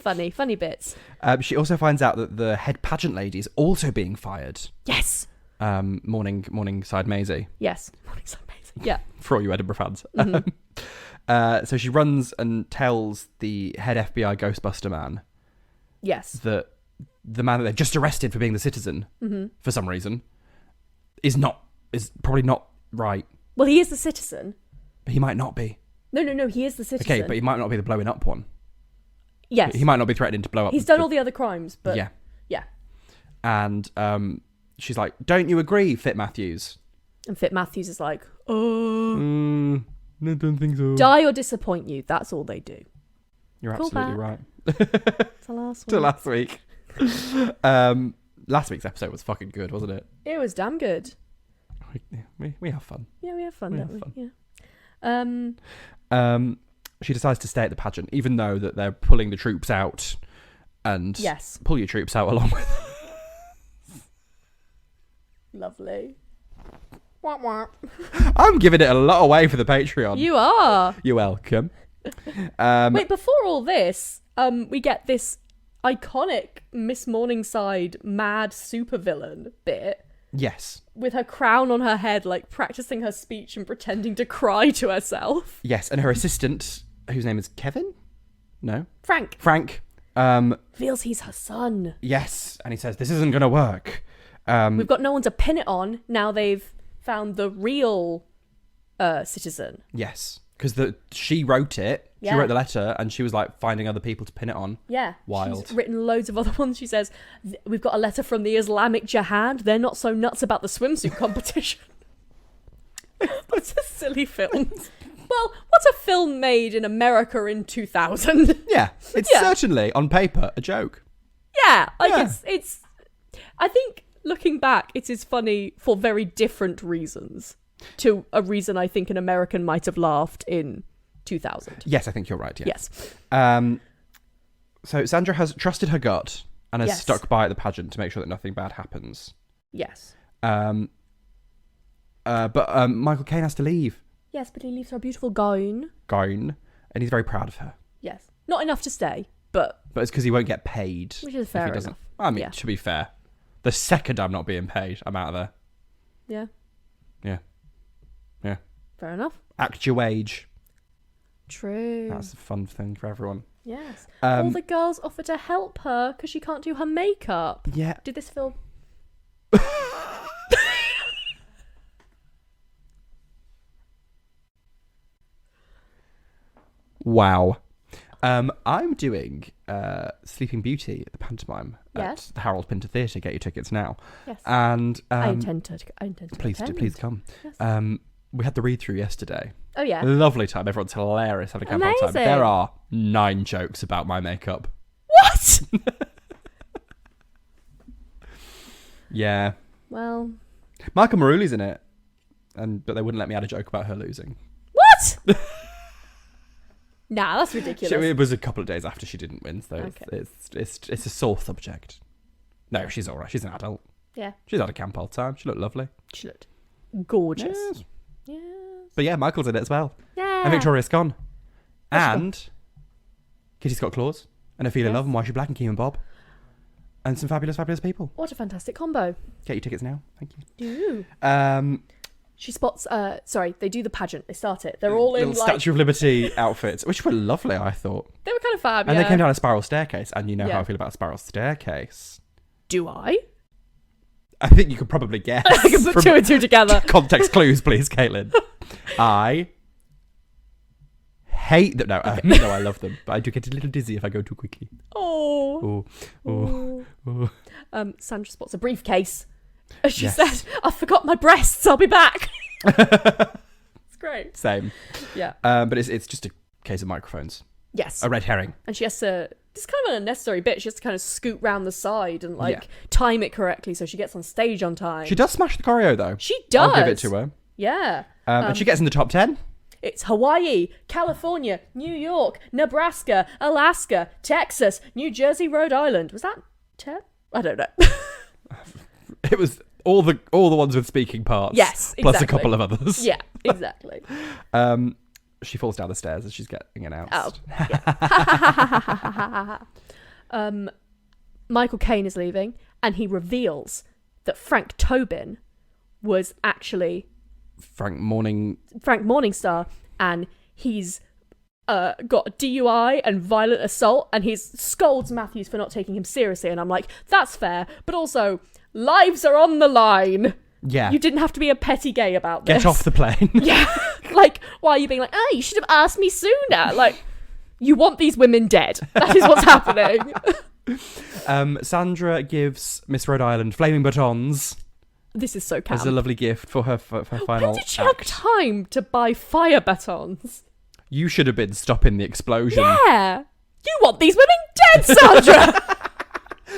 funny bits. She also finds out that the head pageant lady is also being fired. Yes. Morningside Maisie. Yes. Morningside Maisie. Yeah. For all you Edinburgh fans. Mm-hmm. So she runs and tells the head FBI Ghostbuster man. Yes. That the man that they've just arrested for being the citizen, for some reason, is probably not right. Well, he is the citizen. But he might not be. No, he is the citizen. Okay, but he might not be the blowing up one. Yes. He might not be threatening to blow up. He's done all the other crimes, but... Yeah. And she's like, don't you agree, Fit Matthews? And Fit Matthews is like, oh... I don't think so. Die or disappoint you. That's all they do. You're absolutely right. It's the last one. To last week. Last week's episode was fucking good, wasn't it? It was damn good. We have fun. Yeah, we have fun, don't we? Fun. Yeah. She decides to stay at the pageant, even though that they're pulling the troops out. And yes. Pull your troops out along with. Lovely. Wah, wah. I'm giving it a lot away for the Patreon. You are. You're welcome. Wait, before all this, we get this iconic Miss Morningside mad supervillain bit. Yes. With her crown on her head, like practicing her speech and pretending to cry to herself. Yes, and her assistant, whose name is Kevin? No? Frank. Feels he's her son. Yes, and he says, this isn't going to work. We've got no one to pin it on. Now they've found the real citizen. Yes, because she wrote it. Yeah. She wrote the letter, and she was like finding other people to pin it on. Yeah. Wild. She's written loads of other ones. She says, we've got a letter from the Islamic Jihad. They're not so nuts about the swimsuit competition. What's a silly film? Well, what's a film made in America in 2000? Yeah, it's certainly, on paper, a joke. Yeah, it's... I think, looking back, it is funny for very different reasons to a reason I think an American might have laughed in 2000. Yes, I think you're right, yeah. Yes. So Sandra has trusted her gut and has Yes. stuck by at the pageant to make sure that nothing bad happens. Yes. But Michael Caine has to leave. Yes, but he leaves her a beautiful gown. And he's very proud of her. Yes. Not enough to stay, but it's because he won't get paid. which is fair enough. I mean, Yeah. to be fair, the second I'm not being paid, I'm out of there. Yeah. Yeah. Fair enough. Act your wage. True. That's a fun thing for everyone. Yes. All the girls offer to help her because she can't do her makeup. Yeah. Did this feel... Wow. I'm doing Sleeping Beauty at the pantomime at the Harold Pinter Theatre. Get your tickets now. Yes. And I intend to please attend. come. Yes. We had the read through yesterday. Oh yeah. Lovely time. Everyone's hilarious, having a camp time. Amazing. There are 9 jokes about my makeup. What? Yeah. Well. Michael Marouli's in it, but they wouldn't let me add a joke about her losing. What? Nah, that's ridiculous. It was a couple of days after she didn't win, so Okay. it's a sore subject. No, she's all right. She's an adult. Yeah. She's had a camp all the time. She looked lovely. She looked gorgeous. Yes. Yes. But yeah, Michael's in it as well. Yeah. And Victoria's gone. What's she And Kitty Scott Claus. And A Feel in Yes. Love and Why She Black and Key and Bob. And some fabulous, fabulous people. What a fantastic combo. Get your tickets now. Thank you. Do. She spots, they do the pageant. They start it. They're all in, little like... Statue of Liberty outfits, which were lovely, I thought. They were kind of fab, And yeah. they came down a spiral staircase, and you know Yeah. how I feel about a spiral staircase. Do I? I think you could probably guess. I can put 2 and 2 together. Context clues, please, Caitlin. I hate them. No, no, I love them, but I do get a little dizzy if I go too quickly. Oh. Sandra spots a briefcase. As she said, I forgot my breasts. I'll be back. It's great. Same. Yeah. But it's just a case of microphones. Yes. A red herring. And she has to. It's kind of an unnecessary bit. She has to kind of scoot round the side and time it correctly so she gets on stage on time. She does smash the choreo though. She does. I'll give it to her. Yeah. And she gets in the top 10. It's Hawaii, California, New York, Nebraska, Alaska, Texas, New Jersey, Rhode Island. Was that 10? I don't know. It was all the ones with speaking parts. Yes, exactly. Plus a couple of others. Yeah, exactly. She falls down the stairs as she's getting announced. Oh, yeah. Michael Caine is leaving, and he reveals that Frank Tobin was actually Frank Morningstar, and he's got a DUI and violent assault, and he scolds Matthews for not taking him seriously. And I'm like, that's fair, but also lives are on the line. Yeah. You didn't have to be a petty gay about this. Get off the plane. Yeah. Like, why are you being like, oh, you should have asked me sooner? Like, you want these women dead. That is what's happening. Sandra gives Miss Rhode Island flaming batons. This is so camp. As a lovely gift for her final When did she act. have time to buy fire batons? You should have been stopping the explosion. Yeah. You want these women dead, Sandra.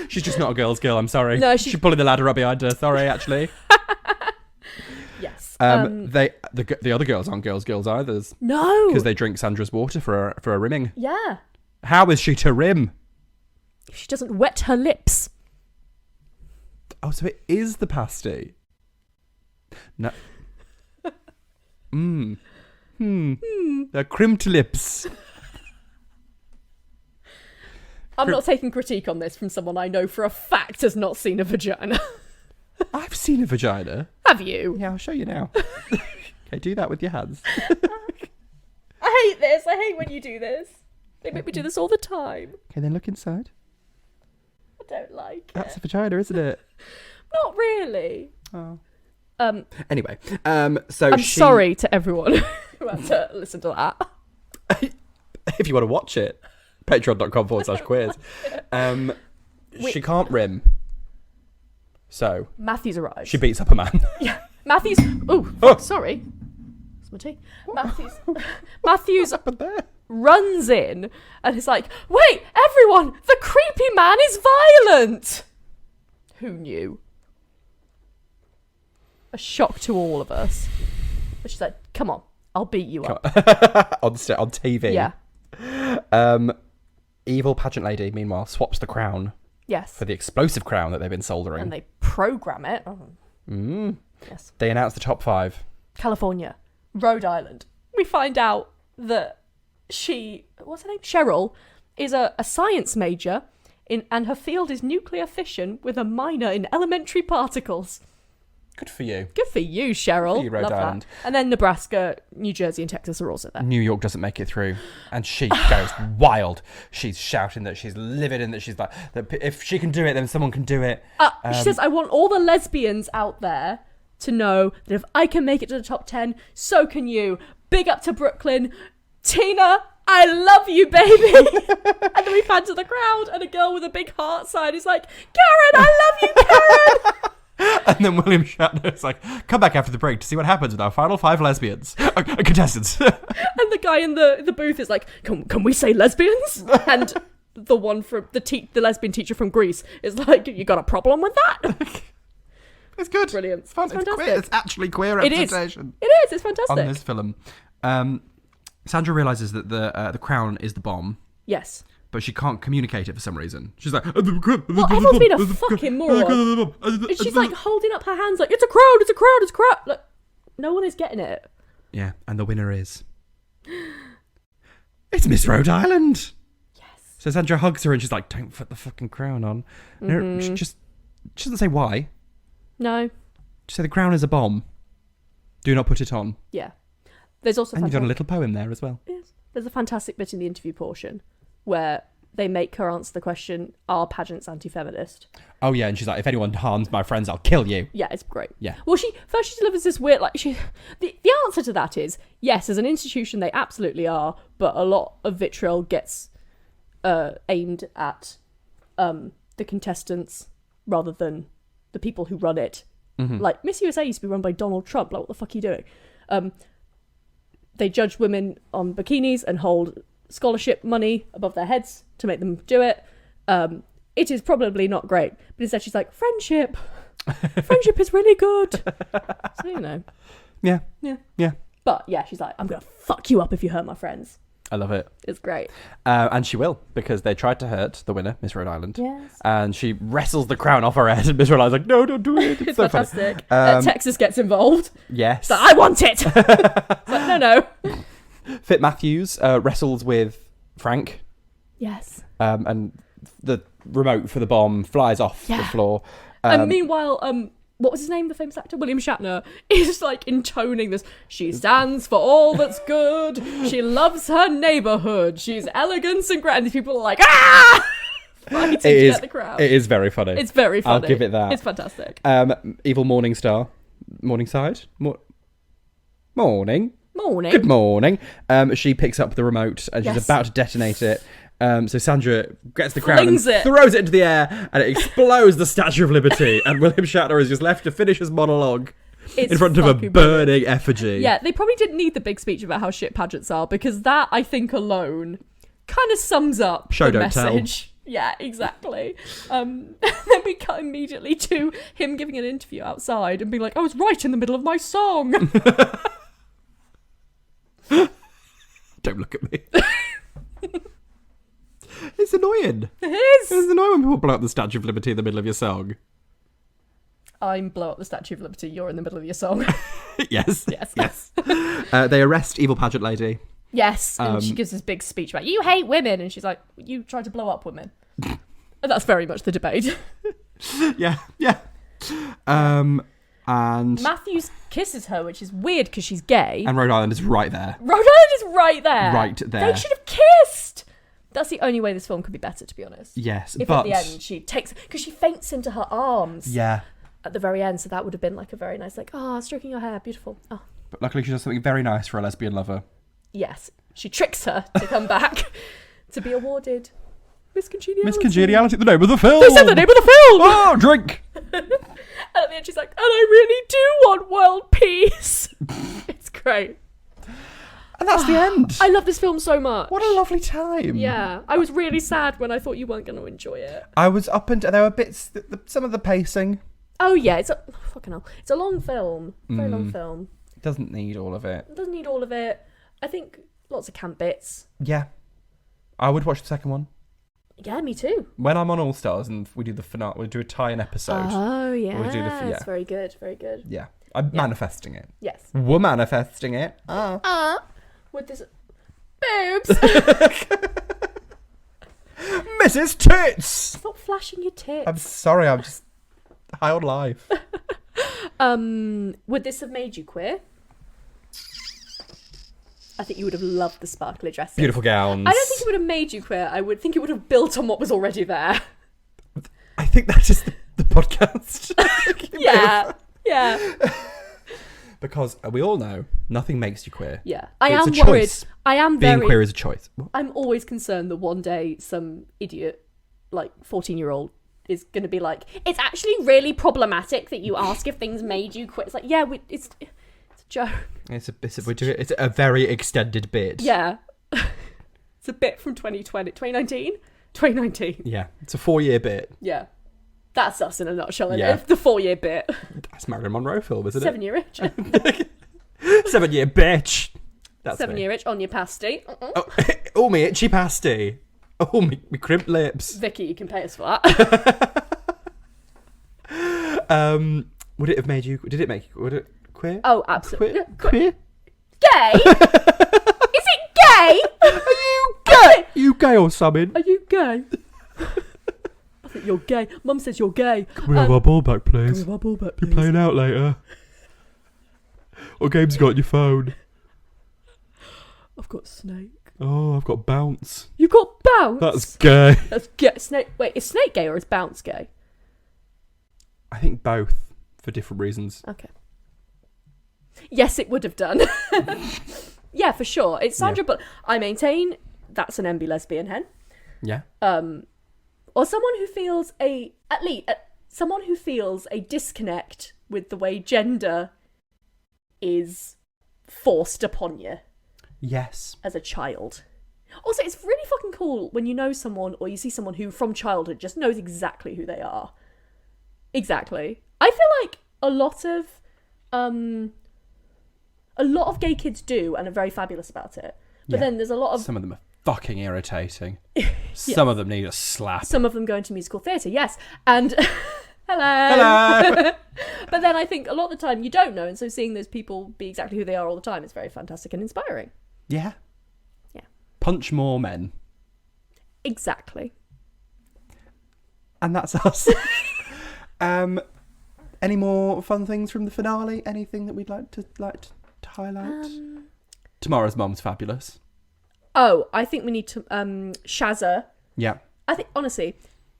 She's just not a girl's girl, I'm sorry. No, she's pulling the ladder up behind her. Sorry, actually. Yes. The other girls aren't girls either. No. Because they drink Sandra's water for a rimming. Yeah. How is she to rim? If she doesn't wet her lips. Oh, so it is the pasty. No. They're crimped lips. I'm not taking critique on this from someone I know for a fact has not seen a vagina. I've seen a vagina. Have you? Yeah, I'll show you now. Okay, do that with your hands. I hate this. I hate when you do this. They make me do this all the time. Okay, then look inside. I don't like That's it. a vagina, isn't it? Not really. Oh. Anyway, so I'm sorry to everyone who had to listen to that. If you want to watch it, patreon.com/quiz. She can't rim. So Matthews arrives. she beats up a man. Yeah. Matthews. Oh, sorry. That's my tea. Matthews But there. runs in and is like, wait, everyone, the creepy man is violent. Who knew? A shock to all of us. But she's like, come on, I'll beat you up. on TV. Yeah. Evil pageant lady, meanwhile, swaps the crown Yes. for the explosive crown that they've been soldering. And they program it. Oh. Yes. They announce the top 5. California, Rhode Island. We find out that what's her name? Cheryl, is a science major and her field is nuclear fission with a minor in elementary particles. Good for you. Good for you, Cheryl. Good for you, Rhode Love Island. that. And then Nebraska, New Jersey, and Texas are also there. New York doesn't make it through, and she goes wild. She's shouting that she's livid and that she's like, that if she can do it, then someone can do it. She says, I want all the lesbians out there to know that if I can make it to the top 10, so can you. Big up to Brooklyn. Tina, I love you, baby. And then we pan to the crowd, and a girl with a big heart sign is like, Karen, I love you, Karen. And then William Shatner's like, come back after the break to see what happens with our final 5 lesbians. Contestants. And the guy in the booth is like, can we say lesbians? And the one from the lesbian teacher from Greece is like, you got a problem with that? It's good. Brilliant. It's fun. It's It's fantastic. queer. It's actually queer It is. representation. It is. It's fantastic. On this film. Sandra realises that the crown is the bomb, Yes. but she can't communicate it for some reason. She's like, Well, everyone's been a fucking moron. And she's like holding up her hands like, it's a crowd, it's a crowd, it's a crowd. Like, no one is getting it. yeah, and the winner is... It's Miss Rhode Island. Yes. So Sandra hugs her and she's like, don't put the fucking crown on. No, she doesn't say why. No. She said the crown is a bomb. Do not put it on. Yeah. There's also And you've got a little poem there as well. Yes. There's a fantastic bit in the interview portion where they make her answer the question, are pageants anti-feminist? Oh yeah, and she's like, if anyone harms my friends, I'll kill you. Yeah, it's great. Yeah. Well, she delivers this weird, like, the answer to that is, yes, as an institution, they absolutely are, but a lot of vitriol gets aimed at the contestants rather than the people who run it. Mm-hmm. Like, Miss USA used to be run by Donald Trump. Like, what the fuck are you doing? They judge women on bikinis and hold scholarship money above their heads to make them do it. It is probably not great, but instead she's like, friendship is really good. So, you know. Yeah. But yeah, she's like, I'm gonna fuck you up if you hurt my friends. I love it. It's great. And she will, because they tried to hurt the winner, Miss Rhode Island. Yes. And she wrestles the crown off her head, and Miss Rhode Island's like, no, don't do it. It's so fantastic. funny. Texas gets involved. Yes. It's like, I want it. It's like, no. Fit Matthews wrestles with Frank. Yes. And the remote for the bomb flies off the floor. And meanwhile, what was his name, the famous actor? William Shatner is like intoning this. She stands for all that's good. She loves her neighborhood. She's elegance and grand. These people are like, ah! Fighting to get the crowd. It is very funny. It's very funny. I'll give it that. It's fantastic. Evil Morningside. Morning. Morning. Good morning. She picks up the remote and she's about to detonate it. So Sandra gets the crown and throws it into the air, and it explodes the Statue of Liberty. And William Shatner is just left to finish his monologue in front of a burning effigy. Yeah, they probably didn't need the big speech about how shit pageants are, because that, I think, alone kind of sums up Show the don't message. tell. Yeah, exactly. Then we cut immediately to him giving an interview outside and being like, I was right in the middle of my song. Don't look at me. It's annoying. It is. It's annoying when people blow up the Statue of Liberty in the middle of your song. I'm blow up the Statue of Liberty, you're in the middle of your song. Yes. Yes. They arrest evil pageant lady. Yes, and she gives this big speech about, you hate women, and she's like, you try to blow up women. And that's very much the debate. Yeah. And Matthews kisses her, which is weird because she's gay. And Rhode Island is right there. Rhode Island is right there. Right there. They should have kissed. That's the only way this film could be better, to be honest. Yes, if but at the end she takes, because she faints into her arms. Yeah. At the very end, so that would have been like a very nice, like, stroking your hair, beautiful. Oh. But luckily she does something very nice for a lesbian lover. Yes, she tricks her to come back to be awarded Miss Congeniality. Miss Congeniality, the name of the film. They said the name of the film. Oh, drink. And at the end she's like, and I really do want world peace. It's great. And that's the end. I love this film so much. What a lovely time. Yeah, I was really sad when I thought you weren't going to enjoy it. I was up and there were bits, some of the pacing. Oh yeah, fucking hell. It's a long film, very long film. It doesn't need all of it. It doesn't need all of it. I think lots of camp bits. Yeah, I would watch the second one. Yeah, me too. When I'm on All Stars and we do the finale, we do a tie-in episode. Oh yeah, we'll do it's very good, very good. Yeah, I'm manifesting it. Yes, we're manifesting it. With this boobs. Mrs. Tits. Stop flashing your tits. I'm sorry, I'm just high on life. Would this have made you queer? I think you would have loved the sparkly dresses. Beautiful gowns. I don't think it would have made you queer. I would think it would have built on what was already there. I think that's just the podcast. Yeah. Because we all know nothing makes you queer. Yeah. I It's am a worried. choice. I am Being very... queer is a choice. What? I'm always concerned that one day some idiot, like 14-year-old, is going to be like, it's actually really problematic that you ask if things made you queer. It's like, yeah, it's a joke. It's a very extended bit. Yeah. It's a bit from 2019. Yeah. It's a 4-year bit. Yeah. That's us in a nutshell. Yeah. The 4-year bit. That's Marilyn Monroe film, isn't it? 7-year itch. 7-year bitch. That's 7-year itch on your pasty. Oh, me itchy pasty. Oh, me crimped lips. Vicky, you can pay us for that. Would it have made you... Did it make you... Would it... Queer? Oh, absolutely. Queer? Gay? Is it gay? Are you gay? You gay or something? Are you gay? I think you're gay. Mum says you're gay. Can we have our ball back, please? Can we have our ball back, please? You're playing out later. What game's you got on your phone? I've got Snake. Oh, I've got Bounce. You've got bounce. That's gay. That's gay. Snake. Wait, is Snake gay or is Bounce gay? I think both, for different reasons. Okay. Yes, it would have done. Yeah, for sure. It's Sandra Bullock. I maintain that's an MB lesbian hen. Yeah. Or someone who feels someone who feels a disconnect with the way gender is forced upon you. Yes. As a child. Also, it's really fucking cool when you know someone or you see someone who from childhood just knows exactly who they are. Exactly. I feel like a lot of gay kids do and are very fabulous about it. But then there's a lot of... Some of them are fucking irritating. Some of them need a slap. Some of them go into musical theatre, yes. And... Hello! But then I think a lot of the time you don't know, and so seeing those people be exactly who they are all the time is very fantastic and inspiring. Yeah. Yeah. Punch more men. Exactly. And that's us. Any more fun things from the finale? Anything that we'd like to highlight? Tomorrow's Mum's fabulous. Oh, I think we need to Shazza. Yeah. I think honestly,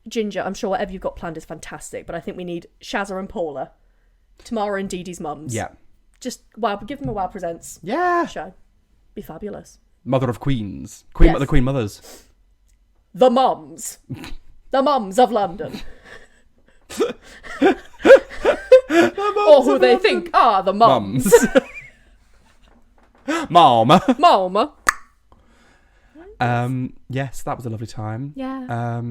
Ginger, I'm sure whatever you've got planned is fantastic, but I think we need Shazza and Paula, Tamara and Dee Dee's mums. Yeah. Just give them a Wow Presents show. Be fabulous. Mother of Queens. The Queen Mothers. The mums. The mums of London. Or who they think are the mums. Mama. Mama. Yes, that was a lovely time. Yeah.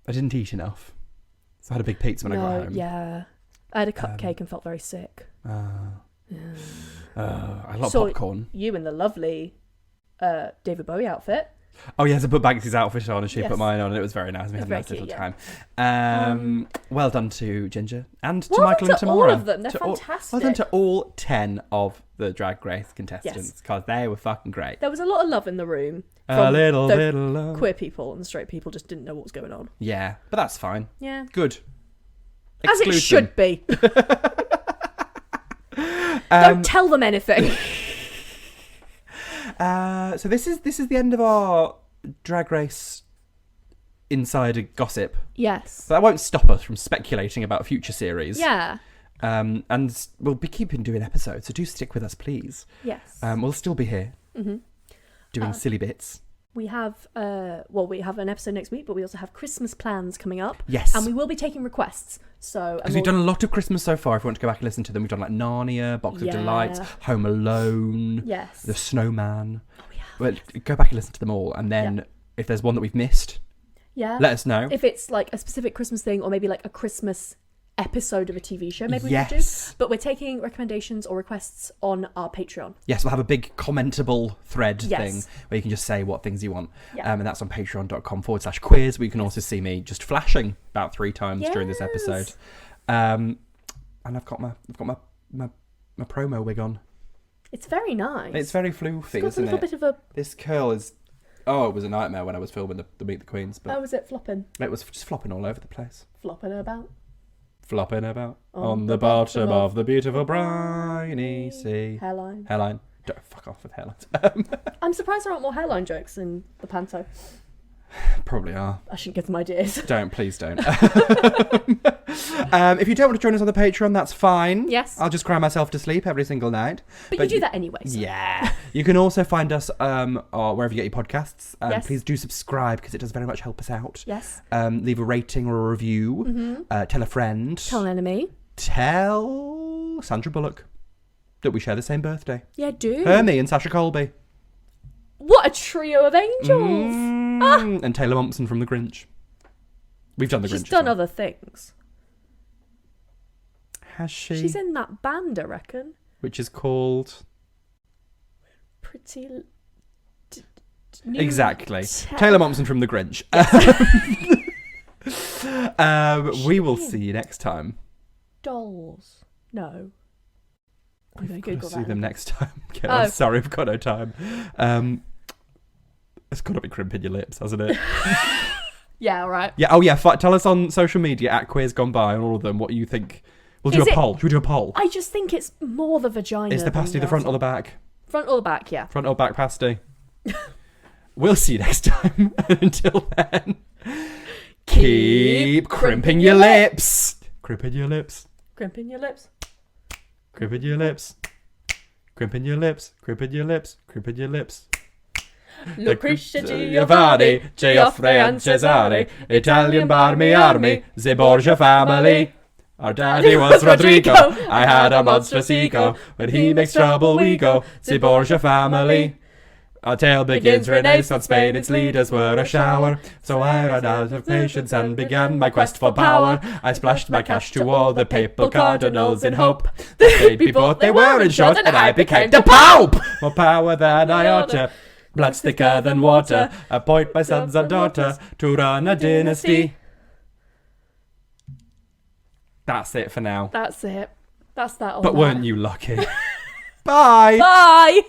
I didn't eat enough. So I had a big pizza when I got home. Yeah. I had a cupcake and felt very sick. I love popcorn. You in the lovely David Bowie outfit. Oh yes, I put Banksy's outfit on and she put mine on and it was very nice. We had a nice little time. Well done to Ginger and to Michael and Tamara. All of them, they're fantastic. Well done to all 10 of the Drag Race contestants because they were fucking great. There was a lot of love in the room. A little love. Queer people and straight people just didn't know what was going on. Yeah, but that's fine. Yeah. Good. As it should be. Don't tell them anything. So this is the end of our Drag Race insider gossip. Yes. But that won't stop us from speculating about future series. Yeah. And we'll be keeping doing episodes, so do stick with us, please. Yes. We'll still be here doing silly bits. We have we have an episode next week, but we also have Christmas plans coming up. Yes. And we will be taking requests. So because we've done a lot of Christmas so far. If you want to go back and listen to them, we've done like Narnia, Box of Delights, Home Alone, The Snowman. Oh, yeah. But go back and listen to them all, and then if there's one that we've missed, let us know. If it's like a specific Christmas thing, or maybe like a Christmas episode of a TV show, maybe we could do. But we're taking recommendations or requests on our Patreon. Yes, we'll have a big commentable thread thing where you can just say what things you want. And that's on patreon.com/quiz, where you can also see me just flashing about 3 times during this episode. And I've got my promo wig on. It's very nice. It's very floofy, isn't it? Bit of a... This curl is... Oh, it was a nightmare when I was filming the Meet the Queens. But was it flopping? It was just flopping all over the place. Flopping about on the bottom of the beautiful briny sea. Hairline. Don't fuck off with hairlines. I'm surprised there aren't more hairline jokes in the panto. Probably are. I shouldn't give them ideas. Please don't. If you don't want to join us on the Patreon, that's fine. Yes. I'll just cry myself to sleep every single night. But you do that anyway. So. Yeah. You can also find us or wherever you get your podcasts. Please do subscribe because it does very much help us out. Yes. Leave a rating or a review. Mm-hmm. Tell a friend. Tell an enemy. Tell Sandra Bullock that we share the same birthday. Yeah, do. Her, me, and Sasha Colby. What a trio of angels! And Taylor Momsen from The Grinch. We've done The Grinch. She's done other things. Has she? She's in that band, I reckon. Which is called... Pretty... Exactly. Taylor Momsen from The Grinch. Yes. We will see you next time. Dolls. No. I'm going to Google that. See them next time. Okay, I'm sorry, I've got no time. It's got to be crimping your lips, hasn't it? Yeah, all right. Yeah. Oh, yeah. Tell us on social media at Queers Gone By on all of them what you think. We'll do a poll. Should we do a poll? I just think it's more the vagina. Is the pasty the front or the back? Front or the back, yeah. Front or back pasty. We'll see you next time. Until then, keep crimping your lips. Crimping your lips. Crimping your lips. Crimping your lips. Crimping your lips. Crimping your lips. Crimping your lips. Lucrezia Giovanni, Geoffrey and Cesare, Italian barmy army, the Borgia family. Our daddy was Rodrigo, I had a monstrous ego. When he makes trouble we go, the Borgia family. Our tale begins Renaissance Spain, its leaders were a shower. So I ran out of patience and began my quest for power. I splashed my cash to all the papal cardinals in hope they'd be bought, they were in short, and I became the Pope! More power than I ought to, blood's thicker than water. Appoint my sons and daughters to run a dynasty. That's it for now. That's it. That's that on But that. weren't you lucky? Bye! Bye!